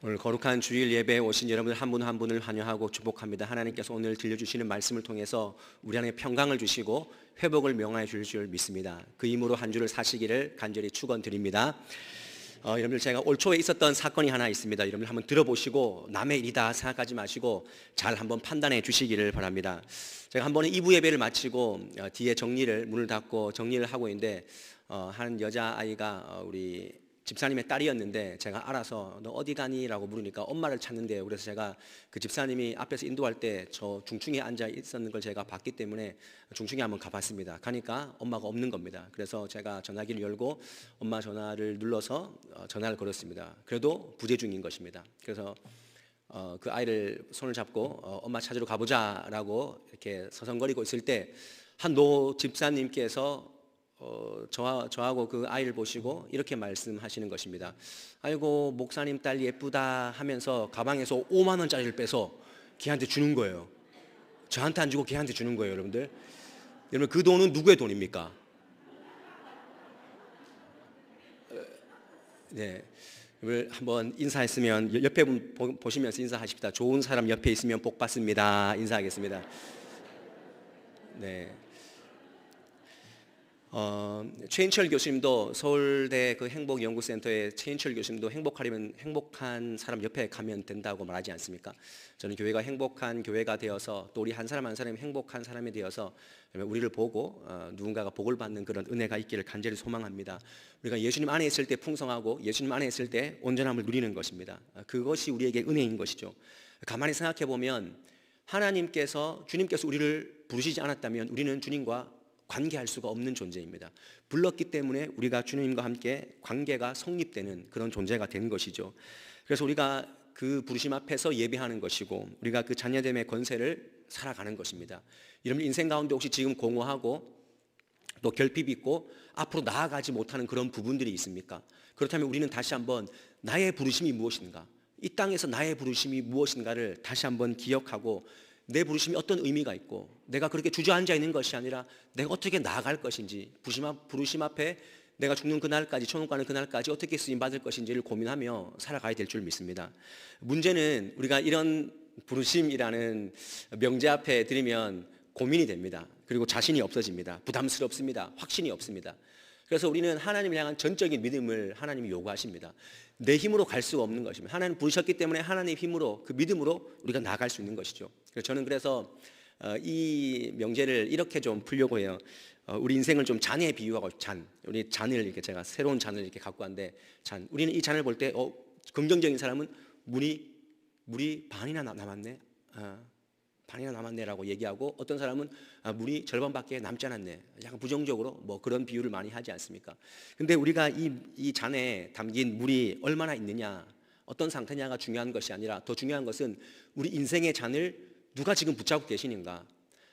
오늘 거룩한 주일 예배에 오신 여러분들 한 분 한 분을 환영하고 축복합니다. 하나님께서 오늘 들려주시는 말씀을 통해서 우리 안에 평강을 주시고 회복을 명하여 주실 줄 믿습니다. 그 힘으로 한 주를 사시기를 간절히 축원드립니다. 여러분들, 제가 올 초에 있었던 사건이 하나 있습니다. 여러분들 한번 들어보시고 남의 일이다 생각하지 마시고 잘 한번 판단해 주시기를 바랍니다. 제가 한 번에 2부 예배를 마치고 뒤에 문을 닫고 정리를 하고 있는데 한 여자아이가 우리 집사님의 딸이었는데 제가 알아서 너 어디 가니? 라고 물으니까 엄마를 찾는데요. 그래서 제가 그 집사님이 앞에서 인도할 때 저 중층에 앉아 있었는 걸 제가 봤기 때문에 중층에 한번 가봤습니다. 가니까 엄마가 없는 겁니다. 그래서 제가 전화기를 열고 엄마 전화를 눌러서 전화를 걸었습니다. 그래도 부재 중인 것입니다. 그래서 그 아이를 손을 잡고 엄마 찾으러 가보자라고 이렇게 서성거리고 있을 때 한 노 집사님께서 저하고 그 아이를 보시고 이렇게 말씀하시는 것입니다. 아이고, 목사님 딸 예쁘다 하면서 가방에서 5만 원짜리를 빼서 걔한테 주는 거예요. 저한테 안 주고 걔한테 주는 거예요. 여러분, 그 돈은 누구의 돈입니까? 네, 한번 인사했으면 옆에 분 보시면서 인사하십시다. 좋은 사람 옆에 있으면 복 받습니다. 인사하겠습니다. 네. 최인철 교수님도 서울대 그 행복연구센터의 최인철 교수님도 행복하려면 행복한 사람 옆에 가면 된다고 말하지 않습니까? 저는 교회가 행복한 교회가 되어서 또 우리 한 사람 한 사람이 행복한 사람이 되어서 우리를 보고 누군가가 복을 받는 그런 은혜가 있기를 간절히 소망합니다. 우리가 예수님 안에 있을 때 풍성하고 예수님 안에 있을 때 온전함을 누리는 것입니다. 그것이 우리에게 은혜인 것이죠. 가만히 생각해 보면 주님께서 우리를 부르시지 않았다면 우리는 주님과 관계할 수가 없는 존재입니다. 불렀기 때문에 우리가 주님과 함께 관계가 성립되는 그런 존재가 된 것이죠. 그래서 우리가 그 부르심 앞에서 예배하는 것이고 우리가 그 자녀됨의 권세를 살아가는 것입니다. 여러분, 인생 가운데 혹시 지금 공허하고 또 결핍이 있고 앞으로 나아가지 못하는 그런 부분들이 있습니까? 그렇다면 우리는 다시 한번 나의 부르심이 무엇인가, 이 땅에서 나의 부르심이 무엇인가를 다시 한번 기억하고 내 부르심이 어떤 의미가 있고 내가 그렇게 주저앉아 있는 것이 아니라 내가 어떻게 나아갈 것인지, 부르심 앞에 내가 죽는 그날까지, 천국 가는 그날까지 어떻게 쓰임받을 것인지를 고민하며 살아가야 될 줄 믿습니다. 문제는 우리가 이런 부르심이라는 명제 앞에 들이면 고민이 됩니다. 그리고 자신이 없어집니다. 부담스럽습니다. 확신이 없습니다. 그래서 우리는 하나님을 향한 전적인 믿음을 하나님이 요구하십니다. 내 힘으로 갈 수가 없는 것입니다. 하나님 부르셨기 때문에 하나님의 힘으로, 그 믿음으로 우리가 나아갈 수 있는 것이죠. 저는 그래서 이 명제를 이렇게 좀 풀려고 해요. 우리 인생을 좀 잔에 비유하고, 우리 잔을 이렇게 제가 새로운 잔을 이렇게 갖고 왔는데, 우리는 이 잔을 볼 때 긍정적인 사람은 물이 반이나 남았네. 반이나 남았네라고 얘기하고, 어떤 사람은 물이 절반밖에 남지 않았네, 약간 부정적으로 뭐 그런 비유를 많이 하지 않습니까? 근데 우리가 이 잔에 담긴 물이 얼마나 있느냐, 어떤 상태냐가 중요한 것이 아니라 더 중요한 것은 우리 인생의 잔을 누가 지금 붙잡고 계시는가.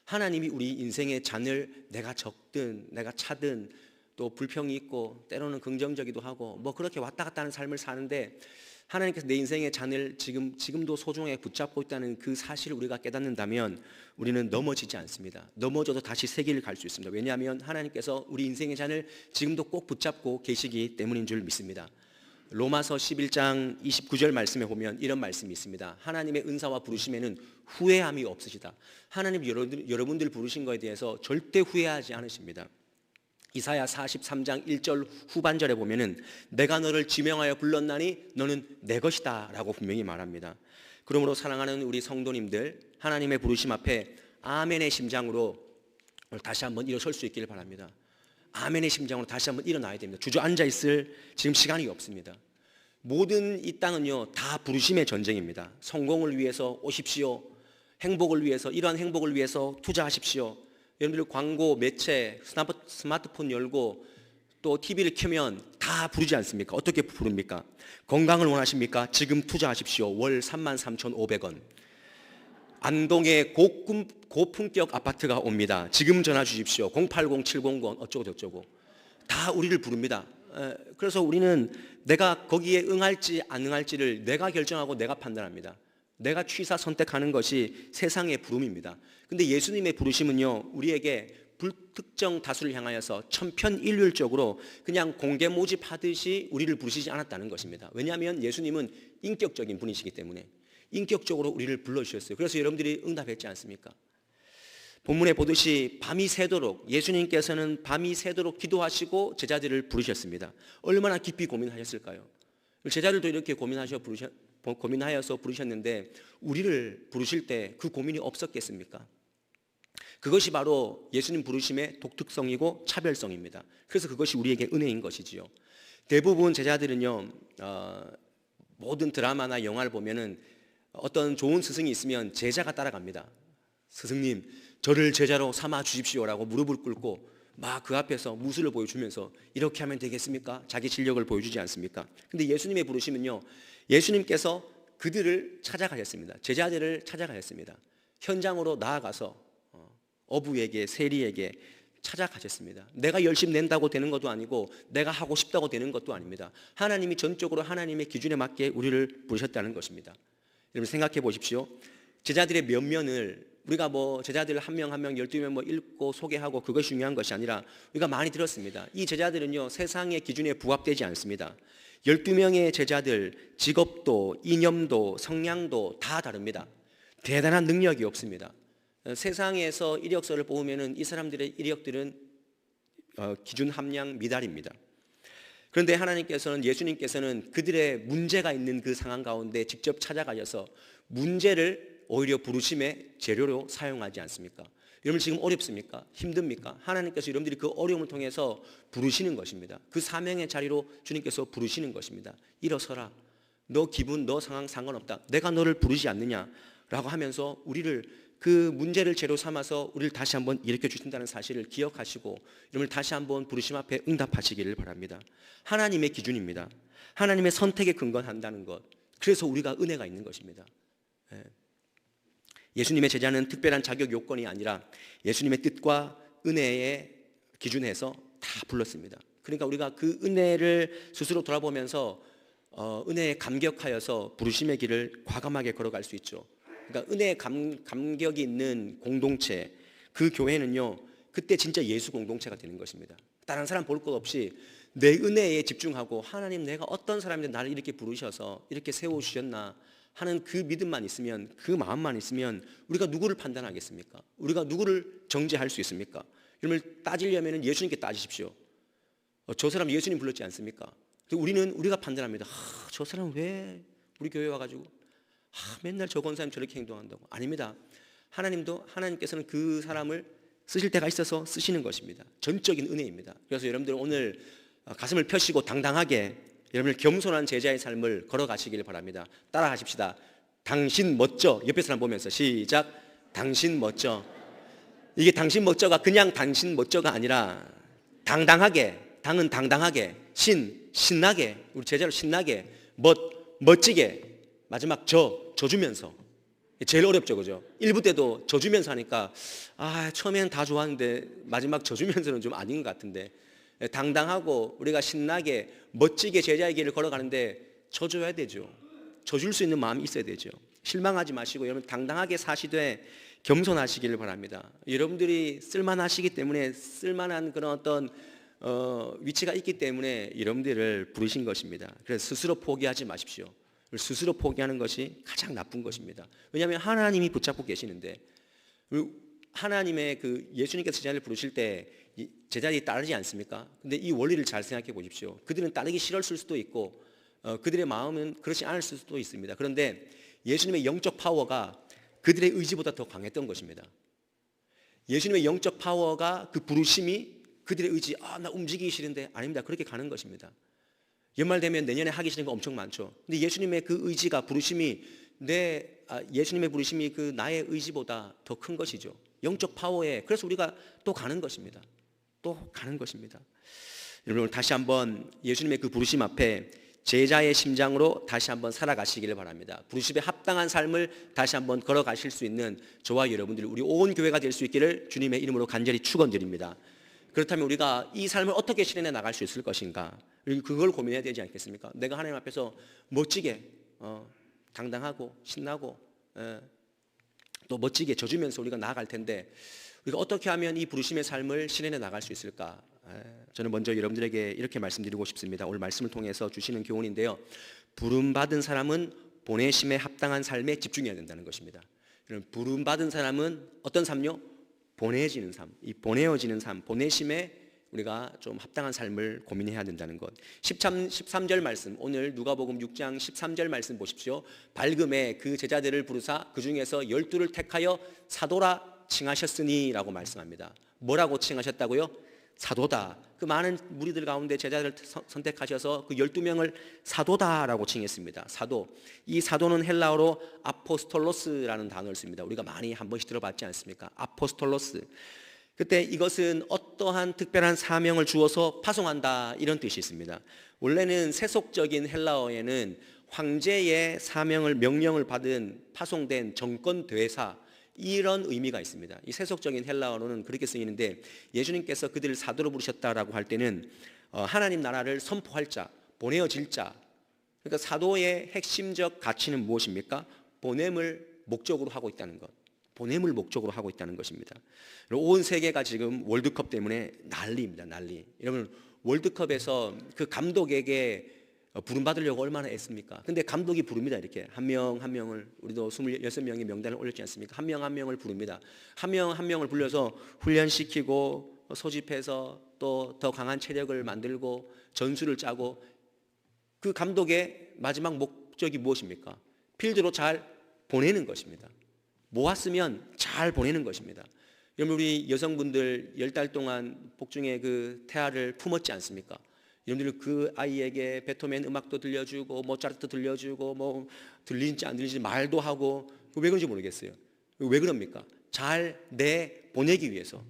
하나님이 우리 인생의 잔을 내가 적든 내가 차든 또 불평이 있고 때로는 긍정적이기도 하고 뭐 그렇게 왔다 갔다 하는 삶을 사는데, 하나님께서 내 인생의 잔을 지금도 소중하게 붙잡고 있다는 그 사실을 우리가 깨닫는다면 우리는 넘어지지 않습니다. 넘어져도 다시 새 길을 갈 수 있습니다. 왜냐하면 하나님께서 우리 인생의 잔을 지금도 꼭 붙잡고 계시기 때문인 줄 믿습니다. 로마서 11장 29절 말씀에 보면 이런 말씀이 있습니다. 하나님의 은사와 부르심에는 후회함이 없으시다. 하나님 여러분들 부르신 것에 대해서 절대 후회하지 않으십니다. 이사야 43장 1절 후반절에 보면은 내가 너를 지명하여 불렀나니 너는 내 것이다 라고 분명히 말합니다. 그러므로 사랑하는 우리 성도님들, 하나님의 부르심 앞에 아멘의 심장으로 다시 한번 일어설 수 있기를 바랍니다. 아멘의 심장으로 다시 한번 일어나야 됩니다. 주저앉아 있을 지금 시간이 없습니다. 모든 이 땅은요 다 부르심의 전쟁입니다. 성공을 위해서 오십시오. 행복을 위해서, 이러한 행복을 위해서 투자하십시오. 여러분들 광고, 매체, 스마트폰 열고 또 TV를 켜면 다 부르지 않습니까? 어떻게 부릅니까? 건강을 원하십니까? 지금 투자하십시오. 월 33,500원. 안동에 고품격 아파트가 옵니다. 지금 전화 주십시오. 080-700 어쩌고 저쩌고. 다 우리를 부릅니다. 그래서 우리는 내가 거기에 응할지 안 응할지를 내가 결정하고 내가 판단합니다. 내가 취사 선택하는 것이 세상의 부름입니다. 근데 예수님의 부르심은요 우리에게 불특정 다수를 향하여서 천편일률적으로 그냥 공개 모집하듯이 우리를 부르시지 않았다는 것입니다. 왜냐하면 예수님은 인격적인 분이시기 때문에 인격적으로 우리를 불러주셨어요. 그래서 여러분들이 응답했지 않습니까? 본문에 보듯이 밤이 새도록 예수님께서는 밤이 새도록 기도하시고 제자들을 부르셨습니다. 얼마나 깊이 고민하셨을까요? 제자들도 이렇게 고민하여서 부르셨는데 우리를 부르실 때 그 고민이 없었겠습니까? 그것이 바로 예수님 부르심의 독특성이고 차별성입니다. 그래서 그것이 우리에게 은혜인 것이지요. 대부분 제자들은요, 모든 드라마나 영화를 보면은 어떤 좋은 스승이 있으면 제자가 따라갑니다. 스승님, 저를 제자로 삼아 주십시오라고 무릎을 꿇고 막 그 앞에서 무술을 보여주면서 이렇게 하면 되겠습니까? 자기 실력을 보여주지 않습니까? 근데 예수님의 부르심은요, 예수님께서 그들을 찾아가셨습니다. 제자들을 찾아가셨습니다. 현장으로 나아가서 어부에게, 세리에게 찾아가셨습니다. 내가 열심히 낸다고 되는 것도 아니고 내가 하고 싶다고 되는 것도 아닙니다. 하나님이 전적으로 하나님의 기준에 맞게 우리를 부르셨다는 것입니다. 여러분 생각해 보십시오. 제자들의 면면을 우리가 제자들 한 명 한 명 12명 읽고 소개하고 그것이 중요한 것이 아니라 우리가 많이 들었습니다. 이 제자들은요, 세상의 기준에 부합되지 않습니다. 12명의 제자들 직업도 이념도 성향도 다 다릅니다. 대단한 능력이 없습니다. 세상에서 이력서를 뽑으면 이 사람들의 이력들은 기준 함량 미달입니다. 그런데 하나님께서는, 예수님께서는 그들의 문제가 있는 그 상황 가운데 직접 찾아가셔서 문제를 오히려 부르심의 재료로 사용하지 않습니까? 여러분 지금 어렵습니까? 힘듭니까? 하나님께서 여러분들이 그 어려움을 통해서 부르시는 것입니다. 그 사명의 자리로 주님께서 부르시는 것입니다. 일어서라. 너 기분, 너 상황 상관없다. 내가 너를 부르지 않느냐라고 하면서 우리를 그 문제를 재료 삼아서 우리를 다시 한번 일으켜 주신다는 사실을 기억하시고 여러분을 다시 한번 부르심 앞에 응답하시기를 바랍니다. 하나님의 기준입니다. 하나님의 선택에 근거한다는 것. 그래서 우리가 은혜가 있는 것입니다. 예수님의 제자는 특별한 자격 요건이 아니라 예수님의 뜻과 은혜에 기준해서 다 불렀습니다. 그러니까 우리가 그 은혜를 스스로 돌아보면서 은혜에 감격하여서 부르심의 길을 과감하게 걸어갈 수 있죠. 그러니까 은혜에 감격이 있는 공동체, 그 교회는요, 그때 진짜 예수 공동체가 되는 것입니다. 다른 사람 볼 것 없이 내 은혜에 집중하고 하나님, 내가 어떤 사람인데 나를 이렇게 부르셔서 이렇게 세워주셨나 하는 그 믿음만 있으면, 그 마음만 있으면 우리가 누구를 판단하겠습니까? 우리가 누구를 정죄할 수 있습니까? 여러분 따지려면 예수님께 따지십시오. 저 사람 예수님 불렀지 않습니까? 우리가 판단합니다. 저 사람 왜 우리 교회 와가지고 맨날 저 권사님 저렇게 행동한다고. 아닙니다. 하나님께서는 그 사람을 쓰실 때가 있어서 쓰시는 것입니다. 전적인 은혜입니다. 그래서 여러분들 오늘 가슴을 펴시고 당당하게 여러분들 겸손한 제자의 삶을 걸어가시길 바랍니다. 따라하십시다. 당신 멋져. 옆에 사람 보면서 시작. 당신 멋져. 이게 당신 멋져가 그냥 당신 멋져가 아니라 당당하게, 당은 당당하게, 신나게, 우리 제자로 신나게, 멋지게, 마지막 져주면서. 제일 어렵죠, 그죠? 1부 때도 져주면서 하니까 처음에는 다 좋았는데 마지막 져주면서는 좀 아닌 것 같은데, 당당하고 우리가 신나게 멋지게 제자의 길을 걸어가는데 져줘야 되죠. 져줄 수 있는 마음이 있어야 되죠. 실망하지 마시고 여러분 당당하게 사시되 겸손하시기를 바랍니다. 여러분들이 쓸만하시기 때문에, 쓸만한 그런 어떤 위치가 있기 때문에 여러분들을 부르신 것입니다. 그래서 스스로 포기하지 마십시오. 스스로 포기하는 것이 가장 나쁜 것입니다. 왜냐하면 하나님이 붙잡고 계시는데, 하나님의 그 예수님께서 제자를 부르실 때 제자들이 따르지 않습니까? 근데 이 원리를 잘 생각해 보십시오. 그들은 따르기 싫었을 수도 있고 그들의 마음은 그렇지 않을 수도 있습니다. 그런데 예수님의 영적 파워가 그들의 의지보다 더 강했던 것입니다. 예수님의 영적 파워가, 그 부르심이 그들의 의지, 나 움직이기 싫은데, 아닙니다. 그렇게 가는 것입니다. 연말 되면 내년에 하기 싫은 거 엄청 많죠. 근데 예수님의 그 의지가, 부르심이 예수님의 부르심이 그 나의 의지보다 더 큰 것이죠. 영적 파워에. 그래서 우리가 또 가는 것입니다. 또 가는 것입니다. 여러분 다시 한번 예수님의 그 부르심 앞에 제자의 심장으로 다시 한번 살아가시기를 바랍니다. 부르심에 합당한 삶을 다시 한번 걸어가실 수 있는 저와 여러분들, 우리 온 교회가 될 수 있기를 주님의 이름으로 간절히 축원드립니다. 그렇다면 우리가 이 삶을 어떻게 실현해 나갈 수 있을 것인가, 그걸 고민해야 되지 않겠습니까? 내가 하나님 앞에서 멋지게 당당하고 신나고 또 멋지게 져주면서 우리가 나아갈 텐데, 우리가 어떻게 하면 이 부르심의 삶을 실현해 나갈 수 있을까? 저는 먼저 여러분들에게 이렇게 말씀드리고 싶습니다. 오늘 말씀을 통해서 주시는 교훈인데요. 부름받은 사람은 보내심에 합당한 삶에 집중해야 된다는 것입니다. 부름받은 사람은 어떤 삶요? 보내지는 삶, 이 보내어지는 삶, 보내심에 우리가 좀 합당한 삶을 고민해야 된다는 것. 13절 말씀, 오늘 누가복음 6장 13절 말씀 보십시오. 밝음에 그 제자들을 부르사 그 중에서 12를 택하여 사도라 칭하셨으니 라고 말씀합니다. 뭐라고 칭하셨다고요? 사도다. 그 많은 무리들 가운데 제자들을 선택하셔서 그 12명을 사도다라고 칭했습니다. 사도. 이 사도는 헬라어로 아포스톨로스라는 단어를 씁니다. 우리가 많이 한 번씩 들어봤지 않습니까? 아포스톨로스. 그때 이것은 어떠한 특별한 사명을 주어서 파송한다 이런 뜻이 있습니다. 원래는 세속적인 헬라어에는 황제의 사명을 명령을 받은 파송된 정권 대사 이런 의미가 있습니다. 이 세속적인 헬라어로는 그렇게 쓰이는데 예수님께서 그들을 사도로 부르셨다라고 할 때는 하나님 나라를 선포할 자, 보내어질 자. 그러니까 사도의 핵심적 가치는 무엇입니까? 보냄을 목적으로 하고 있다는 것. 보냄을 목적으로 하고 있다는 것입니다. 온 세계가 지금 월드컵 때문에 난리입니다. 난리. 여러분 월드컵에서 그 감독에게 부름받으려고 얼마나 애씁니까? 근데 감독이 부릅니다. 이렇게 한 명 한 명을, 우리도 26명의 명단을 올렸지 않습니까? 한 명 한 명을 부릅니다. 한 명 한 명을 불려서 훈련시키고 소집해서 또 더 강한 체력을 만들고 전술을 짜고, 그 감독의 마지막 목적이 무엇입니까? 필드로 잘 보내는 것입니다. 모았으면 잘 보내는 것입니다. 여러분 우리 여성분들 10달 동안 복중의 그 태아를 품었지 않습니까? 여러분들 그 아이에게 베토벤 음악도 들려주고 모차르트 들려주고 뭐 들리는지 안 들리는지 말도 하고, 왜 그런지 모르겠어요. 왜 그럽니까? 잘 보내기 위해서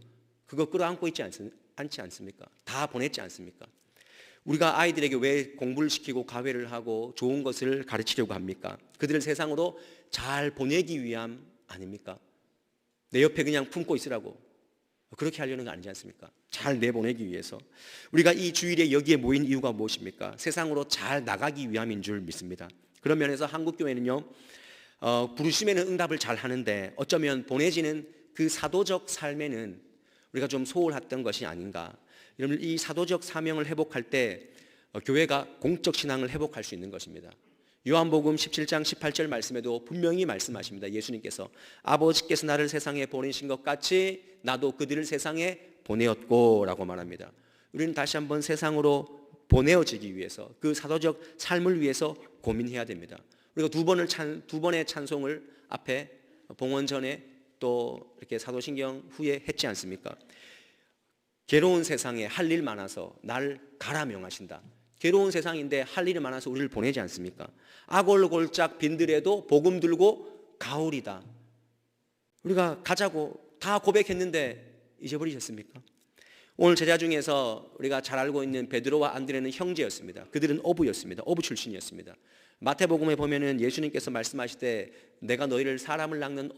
그거 끌어안고 있지 않지 않습니까? 다 보냈지 않습니까? 우리가 아이들에게 왜 공부를 시키고 가회를 하고 좋은 것을 가르치려고 합니까? 그들을 세상으로 잘 보내기 위함 아닙니까? 내 옆에 그냥 품고 있으라고 그렇게 하려는 거 아니지 않습니까? 잘 내보내기 위해서. 우리가 이 주일에 여기에 모인 이유가 무엇입니까? 세상으로 잘 나가기 위함인 줄 믿습니다. 그런 면에서 한국교회는요, 부르심에는 응답을 잘 하는데 어쩌면 보내지는 그 사도적 삶에는 우리가 좀 소홀했던 것이 아닌가. 여러분 이 사도적 사명을 회복할 때 교회가 공적 신앙을 회복할 수 있는 것입니다. 요한복음 17장 18절 말씀에도 분명히 말씀하십니다. 예수님께서 아버지께서 나를 세상에 보내신 것 같이 나도 그들을 세상에 보내었고 라고 말합니다. 우리는 다시 한번 세상으로 보내어지기 위해서 그 사도적 삶을 위해서 고민해야 됩니다. 우리가 두 번의 찬송을 앞에 봉헌 전에 또 이렇게 사도신경 후에 했지 않습니까? 괴로운 세상에 할 일 많아서 날 가라 명하신다. 괴로운 세상인데 할 일이 많아서 우리를 보내지 않습니까? 아골골짝 빈들에도 복음 들고 가오리다. 우리가 가자고 다 고백했는데 잊어버리셨습니까? 오늘 제자 중에서 우리가 잘 알고 있는 베드로와 안드레는 형제였습니다. 그들은 어부였습니다. 어부 출신이었습니다. 마태복음에 보면은 예수님께서 말씀하실 때 내가 너희를 사람을 낚는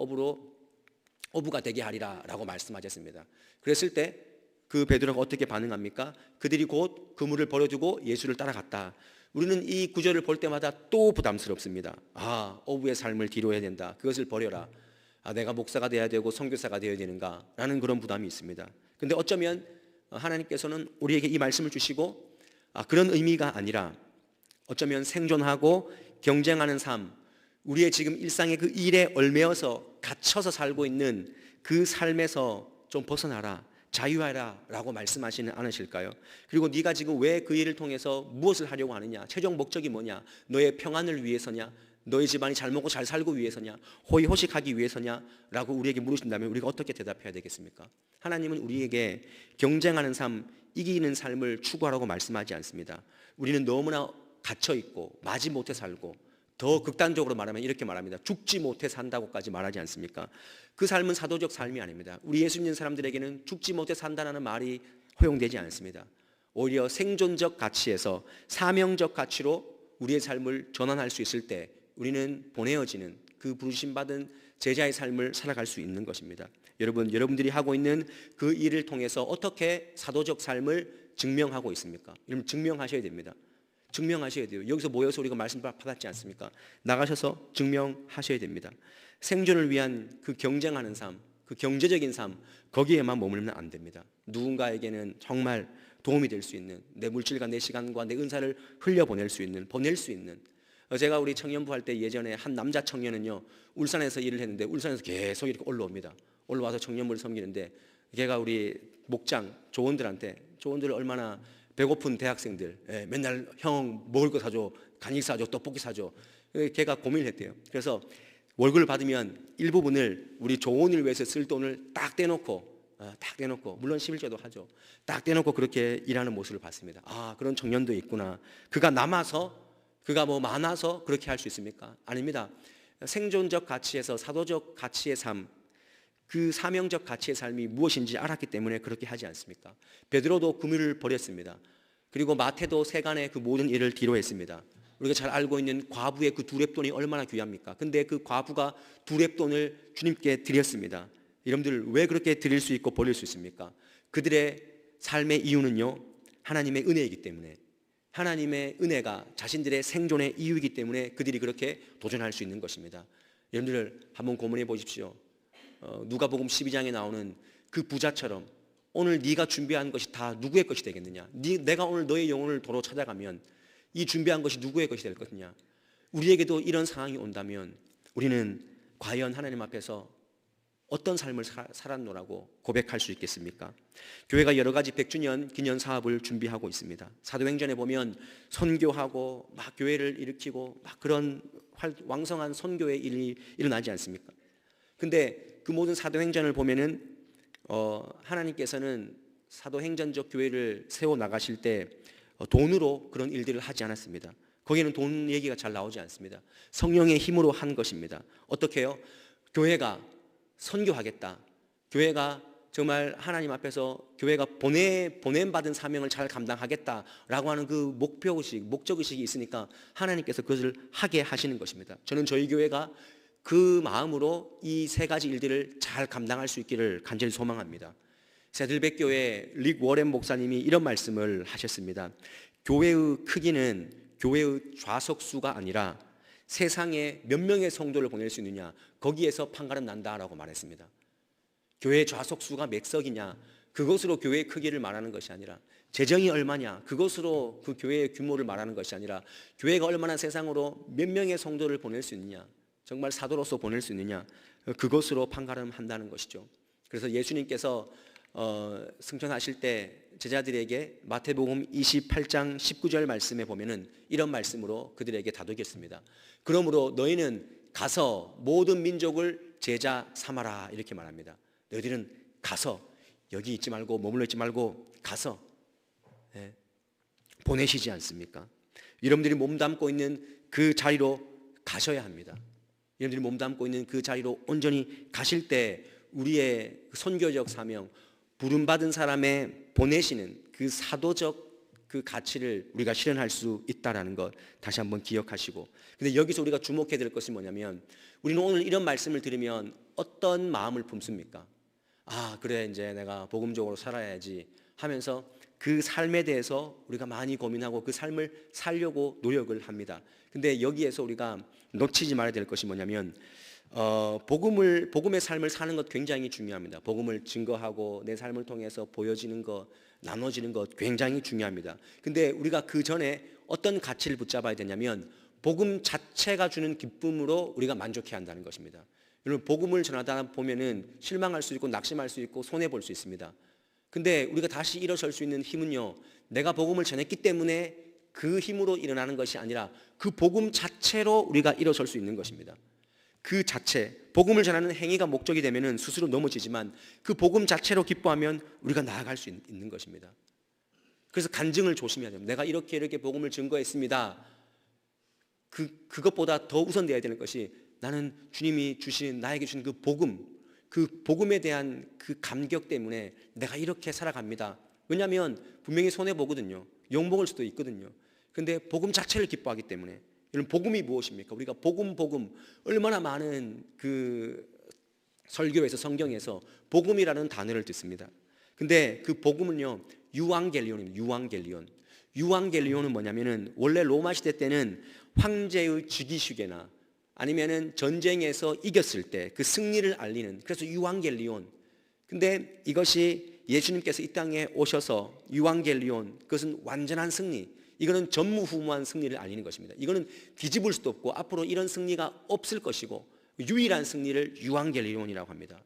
어부가 되게 하리라 라고 말씀하셨습니다. 그랬을 때 그 베드로가 어떻게 반응합니까? 그들이 곧 그물을 버려두고 예수를 따라갔다. 우리는 이 구절을 볼 때마다 또 부담스럽습니다. 어부의 삶을 뒤로 해야 된다. 그것을 버려라. 내가 목사가 돼야 되고 선교사가 되어야 되는가? 라는 그런 부담이 있습니다. 근데 어쩌면 하나님께서는 우리에게 이 말씀을 주시고 그런 의미가 아니라 어쩌면 생존하고 경쟁하는 삶, 우리의 지금 일상의 그 일에 얽매여서 갇혀서 살고 있는 그 삶에서 좀 벗어나라. 자유하라 라고 말씀하시는 않으실까요? 그리고 네가 지금 왜 그 일을 통해서 무엇을 하려고 하느냐? 최종 목적이 뭐냐? 너의 평안을 위해서냐? 너희 집안이 잘 먹고 잘 살고 위해서냐? 호의호식하기 위해서냐? 라고 우리에게 물으신다면 우리가 어떻게 대답해야 되겠습니까? 하나님은 우리에게 경쟁하는 삶, 이기는 삶을 추구하라고 말씀하지 않습니다. 우리는 너무나 갇혀있고 마지못해 살고, 더 극단적으로 말하면 이렇게 말합니다. 죽지 못해 산다고까지 말하지 않습니까? 그 삶은 사도적 삶이 아닙니다. 우리 예수 믿는 사람들에게는 죽지 못해 산다는 말이 허용되지 않습니다. 오히려 생존적 가치에서 사명적 가치로 우리의 삶을 전환할 수 있을 때 우리는 보내어지는 그 부르심받은 제자의 삶을 살아갈 수 있는 것입니다. 여러분들이 하고 있는 그 일을 통해서 어떻게 사도적 삶을 증명하고 있습니까? 여러분 증명하셔야 됩니다. 증명하셔야 돼요. 여기서 모여서 우리가 말씀 받았지 않습니까? 나가셔서 증명하셔야 됩니다. 생존을 위한 그 경쟁하는 삶, 그 경제적인 삶, 거기에만 머물면 안 됩니다. 누군가에게는 정말 도움이 될 수 있는, 내 물질과 내 시간과 내 은사를 흘려보낼 수 있는, 보낼 수 있는. 제가 우리 청년부 할 때 예전에 한 남자 청년은요, 울산에서 일을 했는데 울산에서 계속 이렇게 올라옵니다. 올라와서 청년부를 섬기는데, 걔가 우리 목장 조원들을 얼마나 배고픈 대학생들, 맨날 형 먹을 거 사줘, 간식 사줘, 떡볶이 사줘, 걔가 고민을 했대요. 그래서 월급을 받으면 일부분을 우리 조원을 위해서 쓸 돈을 딱 떼놓고, 물론 11조도 하죠. 딱 떼놓고 그렇게 일하는 모습을 봤습니다. 아, 그런 청년도 있구나. 그가 뭐 많아서 그렇게 할 수 있습니까? 아닙니다. 생존적 가치에서 사도적 가치의 삶, 그 사명적 가치의 삶이 무엇인지 알았기 때문에 그렇게 하지 않습니까? 베드로도 금유를 버렸습니다. 그리고 마태도 세간의 그 모든 일을 뒤로 했습니다. 우리가 잘 알고 있는 과부의 그 두렙돈이 얼마나 귀합니까? 근데 그 과부가 두렙돈을 주님께 드렸습니다. 여러분들 왜 그렇게 드릴 수 있고 버릴 수 있습니까? 그들의 삶의 이유는요, 하나님의 은혜이기 때문에, 하나님의 은혜가 자신들의 생존의 이유이기 때문에 그들이 그렇게 도전할 수 있는 것입니다. 여러분들 한번 고민해 보십시오. 누가복음 12장에 나오는 그 부자처럼 오늘 네가 준비한 것이 다 누구의 것이 되겠느냐? 내가 오늘 너의 영혼을 도로 찾아가면 이 준비한 것이 누구의 것이 될 것이냐? 우리에게도 이런 상황이 온다면 우리는 과연 하나님 앞에서 어떤 삶을 살았노라고 고백할 수 있겠습니까? 교회가 여러 가지 100주년 기념 사업을 준비하고 있습니다. 사도행전에 보면 선교하고 막 교회를 일으키고 막 그런 왕성한 선교의 일이 일어나지 않습니까? 근데 그 모든 사도행전을 보면은 하나님께서는 사도행전적 교회를 세워 나가실 때 돈으로 그런 일들을 하지 않았습니다. 거기에는 돈 얘기가 잘 나오지 않습니다. 성령의 힘으로 한 것입니다. 어떻게 해요? 교회가 선교하겠다. 교회가 정말 하나님 앞에서 교회가 보냄받은 사명을 잘 감당하겠다라고 하는 그 목표의식, 목적의식이 있으니까 하나님께서 그것을 하게 하시는 것입니다. 저는 저희 교회가 그 마음으로 이 세 가지 일들을 잘 감당할 수 있기를 간절히 소망합니다. 새들백교회 릭 워렌 목사님이 이런 말씀을 하셨습니다. 교회의 크기는 교회의 좌석수가 아니라 세상에 몇 명의 성도를 보낼 수 있느냐, 거기에서 판가름 난다라고 말했습니다. 교회의 좌석수가 몇 석이냐, 그것으로 교회의 크기를 말하는 것이 아니라, 재정이 얼마냐, 그것으로 그 교회의 규모를 말하는 것이 아니라, 교회가 얼마나 세상으로 몇 명의 성도를 보낼 수 있느냐, 정말 사도로서 보낼 수 있느냐, 그것으로 판가름한다는 것이죠. 그래서 예수님께서 승천하실 때 제자들에게 마태복음 28장 19절 말씀에 보면은 이런 말씀으로 그들에게 다독였습니다. 그러므로 너희는 가서 모든 민족을 제자 삼아라, 이렇게 말합니다. 너희들은 가서, 여기 있지 말고 머물러 있지 말고 가서 보내시지 않습니까? 여러분들이 몸담고 있는 그 자리로 가셔야 합니다. 여러분들이 몸담고 있는 그 자리로 온전히 가실 때 우리의 선교적 사명, 부름받은 사람의 보내시는 그 사도적 그 가치를 우리가 실현할 수 있다는 것 다시 한번 기억하시고, 근데 여기서 우리가 주목해야 될 것이 뭐냐면, 우리는 오늘 이런 말씀을 들으면 어떤 마음을 품습니까? 아, 그래, 이제 내가 복음적으로 살아야지 하면서 그 삶에 대해서 우리가 많이 고민하고 그 삶을 살려고 노력을 합니다. 근데 여기에서 우리가 놓치지 말아야 될 것이 뭐냐면, 복음의 삶을 사는 것 굉장히 중요합니다. 복음을 증거하고 내 삶을 통해서 보여지는 것, 나눠지는 것 굉장히 중요합니다. 근데 우리가 그 전에 어떤 가치를 붙잡아야 되냐면, 복음 자체가 주는 기쁨으로 우리가 만족해야 한다는 것입니다. 여러분, 복음을 전하다 보면은 실망할 수 있고 낙심할 수 있고 손해 볼 수 있습니다. 근데 우리가 다시 일어설 수 있는 힘은요, 내가 복음을 전했기 때문에 그 힘으로 일어나는 것이 아니라 그 복음 자체로 우리가 일어설 수 있는 것입니다. 그 자체, 복음을 전하는 행위가 목적이 되면은 스스로 넘어지지만 그 복음 자체로 기뻐하면 우리가 나아갈 수 있는 것입니다. 그래서 간증을 조심해야 됩니다. 내가 이렇게 복음을 증거했습니다. 그것보다 더 우선되어야 되는 것이, 나는 주님이 주신, 나에게 주신 그 복음에 대한 그 감격 때문에 내가 이렇게 살아갑니다. 왜냐하면 분명히 손해 보거든요. 욕먹을 수도 있거든요. 근데 복음 자체를 기뻐하기 때문에. 여러분, 복음이 무엇입니까? 우리가 복음 얼마나 많은 그 설교에서, 성경에서 복음이라는 단어를 듣습니다. 근데 그 복음은요, 유앙겔리온입니다. 유앙겔리온은 뭐냐면은 원래 로마 시대 때는 황제의 즉위식이나 아니면은 전쟁에서 이겼을 때 그 승리를 알리는, 그래서 유앙겔리온. 근데 이것이 예수님께서 이 땅에 오셔서 유앙겔리온, 그것은 완전한 승리, 이거는 전무후무한 승리를 알리는 것입니다. 이거는 뒤집을 수도 없고 앞으로 이런 승리가 없을 것이고 유일한 승리를 유앙겔리온이라고 합니다.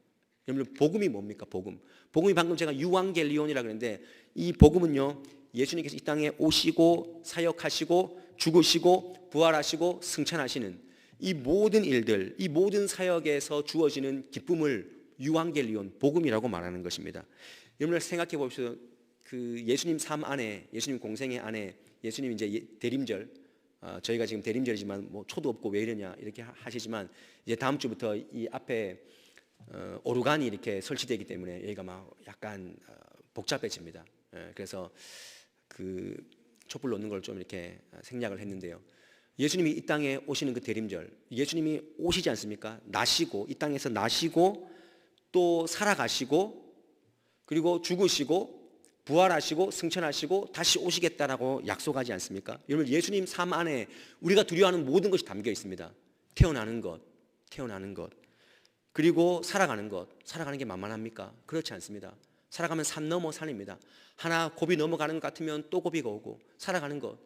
여러분, 복음이 뭡니까? 복음이 방금 제가 유앙겔리온이라고 했는데, 이 복음은요, 예수님께서 이 땅에 오시고 사역하시고 죽으시고 부활하시고 승천하시는 이 모든 일들, 이 모든 사역에서 주어지는 기쁨을 유앙겔리온, 복음이라고 말하는 것입니다. 여러분들 생각해 보십시오. 그 예수님 삶 안에, 예수님 공생애 안에, 예수님 이제 대림절, 저희가 지금 대림절이지만 뭐 초도 없고 왜 이러냐 이렇게 하시지만, 이제 다음 주부터 이 앞에 오르간이 이렇게 설치되기 때문에 여기가 막 약간 복잡해집니다. 그래서 그 촛불 놓는 걸 좀 이렇게 생략을 했는데요. 예수님이 이 땅에 오시는 그 대림절, 예수님이 오시지 않습니까? 나시고, 이 땅에서 나시고 또 살아가시고 그리고 죽으시고 부활하시고 승천하시고 다시 오시겠다라고 약속하지 않습니까? 여러분, 예수님 삶 안에 우리가 두려워하는 모든 것이 담겨 있습니다. 태어나는 것, 그리고 살아가는 것. 살아가는 게 만만합니까? 그렇지 않습니다. 살아가면 산 넘어 산입니다. 하나 곱이 넘어가는 것 같으면 또 곱이가 오고, 살아가는 것.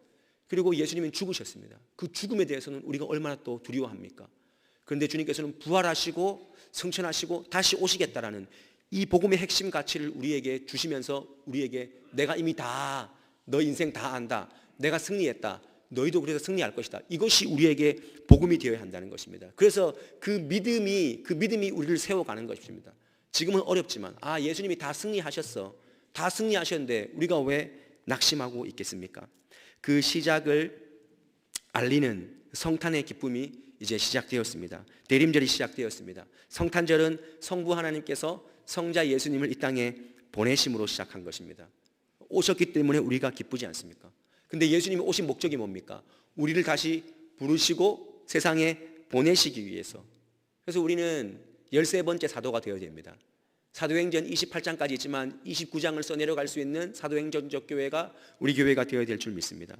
그리고 예수님은 죽으셨습니다. 그 죽음에 대해서는 우리가 얼마나 또 두려워합니까? 그런데 주님께서는 부활하시고 승천하시고 다시 오시겠다라는 이 복음의 핵심 가치를 우리에게 주시면서, 우리에게 내가 이미 다, 너 인생 다 안다, 내가 승리했다, 너희도 그래서 승리할 것이다, 이것이 우리에게 복음이 되어야 한다는 것입니다. 그래서 그 믿음이 우리를 세워가는 것입니다. 지금은 어렵지만 예수님이 다 승리하셨어, 다 승리하셨는데 우리가 왜 낙심하고 있겠습니까? 그 시작을 알리는 성탄의 기쁨이 이제 시작되었습니다. 대림절이 시작되었습니다. 성탄절은 성부 하나님께서 성자 예수님을 이 땅에 보내심으로 시작한 것입니다. 오셨기 때문에 우리가 기쁘지 않습니까? 근데 예수님이 오신 목적이 뭡니까? 우리를 다시 부르시고 세상에 보내시기 위해서. 그래서 우리는 13번째 사도가 되어야 됩니다. 사도행전 28장까지 있지만 29장을 써내려갈 수 있는 사도행전적 교회가 우리 교회가 되어야 될 줄 믿습니다.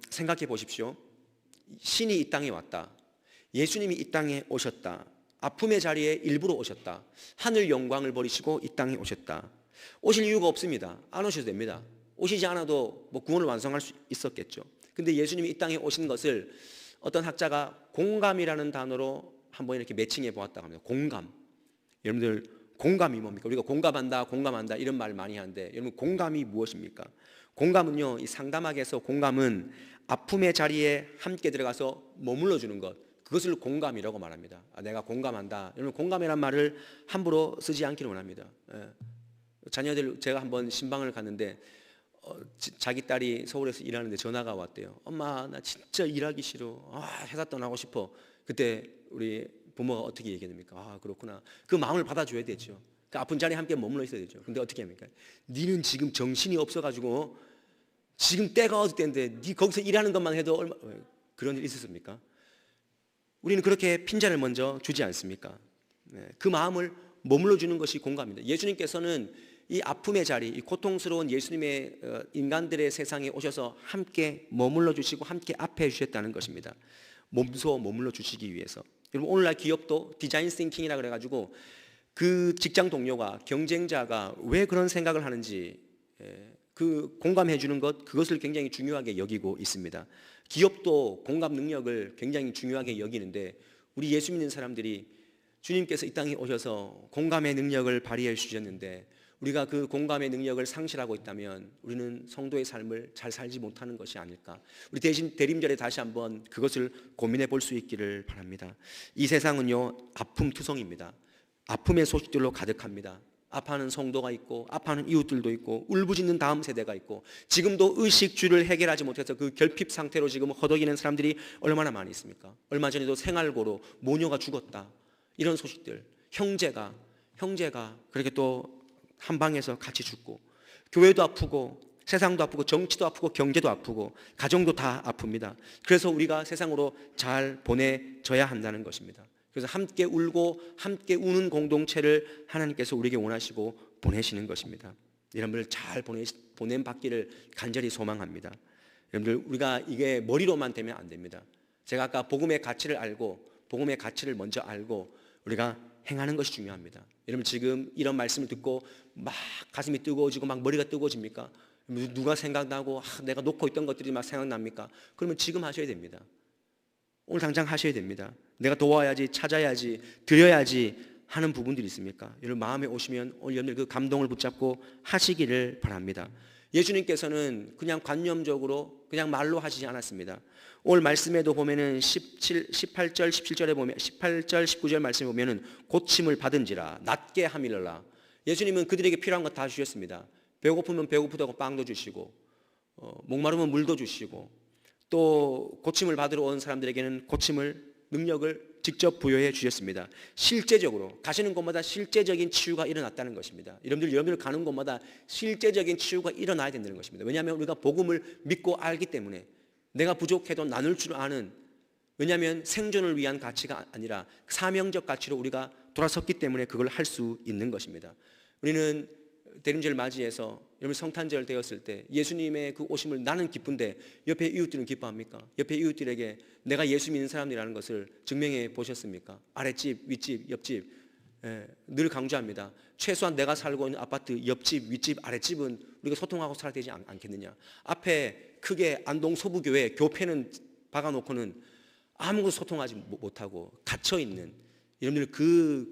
생각해 보십시오. 신이 이 땅에 왔다, 예수님이 이 땅에 오셨다, 아픔의 자리에 일부러 오셨다, 하늘 영광을 버리시고 이 땅에 오셨다. 오실 이유가 없습니다. 안 오셔도 됩니다. 오시지 않아도 뭐 구원을 완성할 수 있었겠죠. 근데 예수님이 이 땅에 오신 것을 어떤 학자가 공감이라는 단어로 한번 이렇게 매칭해 보았다고 합니다. 공감. 여러분들, 공감이 뭡니까? 우리가 공감한다 이런 말 많이 하는데, 여러분, 공감이 무엇입니까? 공감은요, 이 상담학에서 공감은 아픔의 자리에 함께 들어가서 머물러 주는 것, 그것을 공감이라고 말합니다. 내가 공감한다. 여러분, 공감이란 말을 함부로 쓰지 않기를 원합니다. 자녀들, 제가 한번 신방을 갔는데 자기 딸이 서울에서 일하는데 전화가 왔대요. 엄마, 나 진짜 일하기 싫어. 회사 떠나고 싶어. 그때 우리 부모가 어떻게 얘기합니까? 그렇구나. 그 마음을 받아줘야 되죠. 그 아픈 자리에 함께 머물러 있어야 되죠. 근데 어떻게 합니까? 니는 지금 정신이 없어가지고 지금 때가 어디 때인데 니 거기서 일하는 것만 해도 그런 일 있었습니까? 우리는 그렇게 핀잔을 먼저 주지 않습니까? 그 마음을 머물러 주는 것이 공감입니다. 예수님께서는 이 아픔의 자리, 이 고통스러운 예수님의 인간들의 세상에 오셔서 함께 머물러 주시고 함께 앞에 주셨다는 것입니다. 몸소 머물러 주시기 위해서. 여러분, 오늘날 기업도 디자인 싱킹이라 그래가지고 그 직장 동료가, 경쟁자가 왜 그런 생각을 하는지 그 공감해 주는 것, 그것을 굉장히 중요하게 여기고 있습니다. 기업도 공감 능력을 굉장히 중요하게 여기는데, 우리 예수 믿는 사람들이 주님께서 이 땅에 오셔서 공감의 능력을 발휘해 주셨는데 우리가 그 공감의 능력을 상실하고 있다면 우리는 성도의 삶을 잘 살지 못하는 것이 아닐까. 우리 대신 대림절에 다시 한번 그것을 고민해 볼 수 있기를 바랍니다. 이 세상은요, 아픔투성입니다. 아픔의 소식들로 가득합니다. 아파하는 성도가 있고 아파하는 이웃들도 있고 울부짖는 다음 세대가 있고, 지금도 의식주를 해결하지 못해서 그 결핍 상태로 지금 허덕이는 사람들이 얼마나 많이 있습니까? 얼마 전에도 생활고로 모녀가 죽었다, 이런 소식들. 형제가 그렇게 또 한 방에서 같이 죽고, 교회도 아프고 세상도 아프고 정치도 아프고 경제도 아프고 가정도 다 아픕니다. 그래서 우리가 세상으로 잘 보내져야 한다는 것입니다. 그래서 함께 울고 함께 우는 공동체를 하나님께서 우리에게 원하시고 보내시는 것입니다. 여러분들 잘 보냄 받기를 간절히 소망합니다. 여러분들, 우리가 이게 머리로만 되면 안 됩니다. 제가 아까 복음의 가치를 알고 복음의 가치를 먼저 알고 우리가 행하는 것이 중요합니다. 여러분 지금 이런 말씀을 듣고 막 가슴이 뜨거워지고 막 머리가 뜨거워집니까? 누가 생각나고 내가 놓고 있던 것들이 막 생각납니까? 그러면 지금 하셔야 됩니다. 오늘 당장 하셔야 됩니다. 내가 도와야지, 찾아야지, 드려야지 하는 부분들이 있습니까? 여러분 마음에 오시면 오늘 여러분들 그 감동을 붙잡고 하시기를 바랍니다. 예수님께서는 그냥 관념적으로 그냥 말로 하시지 않았습니다. 오늘 말씀에도 보면은 18절 17절에 보면 18절 19절 말씀에 보면은 고침을 받은지라 낫게 함이라. 예수님은 그들에게 필요한 것 다 주셨습니다. 배고프면 배고프다고 빵도 주시고 목마르면 물도 주시고 또 고침을 받으러 온 사람들에게는 고침을 능력을 직접 부여해 주셨습니다. 실제적으로 가시는 곳마다 실제적인 치유가 일어났다는 것입니다. 여러분들 가는 곳마다 실제적인 치유가 일어나야 된다는 것입니다. 왜냐하면 우리가 복음을 믿고 알기 때문에 내가 부족해도 나눌 줄 아는, 왜냐하면 생존을 위한 가치가 아니라 사명적 가치로 우리가 돌아섰기 때문에 그걸 할 수 있는 것입니다. 우리는 대림절 맞이해서 여러분 성탄절 되었을 때 예수님의 그 오심을 나는 기쁜데 옆에 이웃들은 기뻐합니까? 옆에 이웃들에게 내가 예수 믿는 사람이라는 것을 증명해 보셨습니까? 아랫집, 윗집, 옆집 늘 강조합니다. 최소한 내가 살고 있는 아파트 옆집, 윗집, 아랫집은 우리가 소통하고 살아야 되지 않겠느냐. 앞에 크게 안동 소부교회 교패는 박아놓고는 아무것도 소통하지 못하고 갇혀있는 여러분들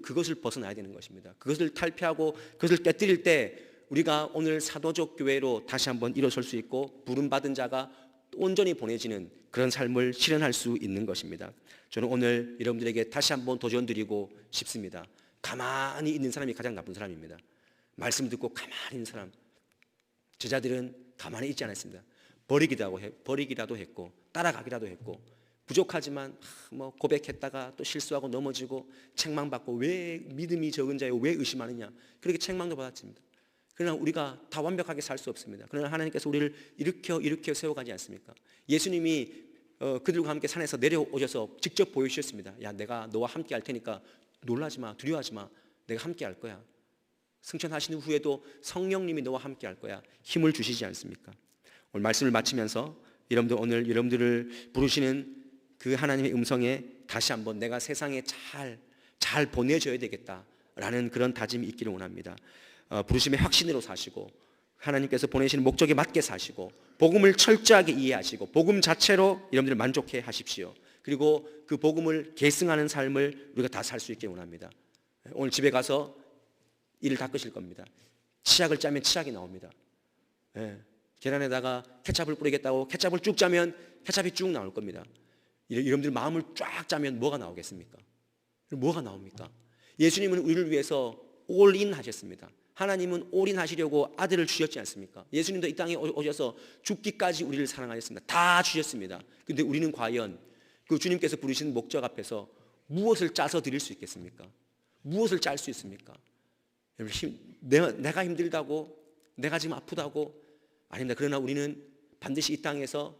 그것을 벗어나야 되는 것입니다. 그것을 탈피하고 그것을 깨뜨릴 때 우리가 오늘 사도적 교회로 다시 한번 일어설 수 있고 부름받은 자가 온전히 보내지는 그런 삶을 실현할 수 있는 것입니다. 저는 오늘 여러분들에게 다시 한번 도전드리고 싶습니다. 가만히 있는 사람이 가장 나쁜 사람입니다. 말씀 듣고 가만히 있는 사람. 제자들은 가만히 있지 않았습니다. 버리기라도 했고 따라가기라도 했고 부족하지만 고백했다가 또 실수하고 넘어지고 책망받고 왜 믿음이 적은 자여 왜 의심하느냐 그렇게 책망도 받았습니다. 그러나 우리가 다 완벽하게 살 수 없습니다. 그러나 하나님께서 우리를 일으켜 세워가지 않습니까? 예수님이 그들과 함께 산에서 내려오셔서 직접 보여주셨습니다. 야, 내가 너와 함께 할 테니까 놀라지 마, 두려워하지 마. 내가 함께 할 거야. 승천하신 후에도 성령님이 너와 함께 할 거야. 힘을 주시지 않습니까? 오늘 말씀을 마치면서 여러분들 오늘 여러분들을 부르시는 그 하나님의 음성에 다시 한번 내가 세상에 잘 보내줘야 되겠다라는 그런 다짐이 있기를 원합니다. 부르심의 확신으로 사시고 하나님께서 보내시는 목적에 맞게 사시고 복음을 철저하게 이해하시고 복음 자체로 여러분들 만족해 하십시오. 그리고 그 복음을 계승하는 삶을 우리가 다 살 수 있게 원합니다. 오늘 집에 가서 일을 다 끄실 겁니다. 치약을 짜면 치약이 나옵니다. 계란에다가 케찹을 뿌리겠다고 케찹을 쭉 짜면 케찹이 쭉 나올 겁니다. 여러분들 마음을 쫙 짜면 뭐가 나오겠습니까? 뭐가 나옵니까? 예수님은 우리를 위해서 올인 하셨습니다. 하나님은 올인 하시려고 아들을 주셨지 않습니까? 예수님도 이 땅에 오셔서 죽기까지 우리를 사랑하셨습니다. 다 주셨습니다. 그런데 우리는 과연 그 주님께서 부르신 목적 앞에서 무엇을 짜서 드릴 수 있겠습니까? 무엇을 짤 수 있습니까? 내가 힘들다고, 내가 지금 아프다고 아닙니다. 그러나 우리는 반드시 이 땅에서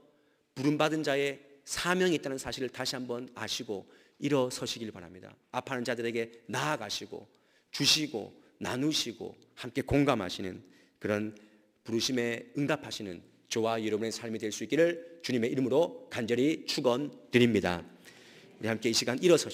부름받은 자의 사명이 있다는 사실을 다시 한번 아시고 일어서시길 바랍니다. 아파하는 자들에게 나아가시고 주시고 나누시고 함께 공감하시는 그런 부르심에 응답하시는 저와 여러분의 삶이 될 수 있기를 주님의 이름으로 간절히 축원드립니다. 우리 함께 이 시간 일어서셔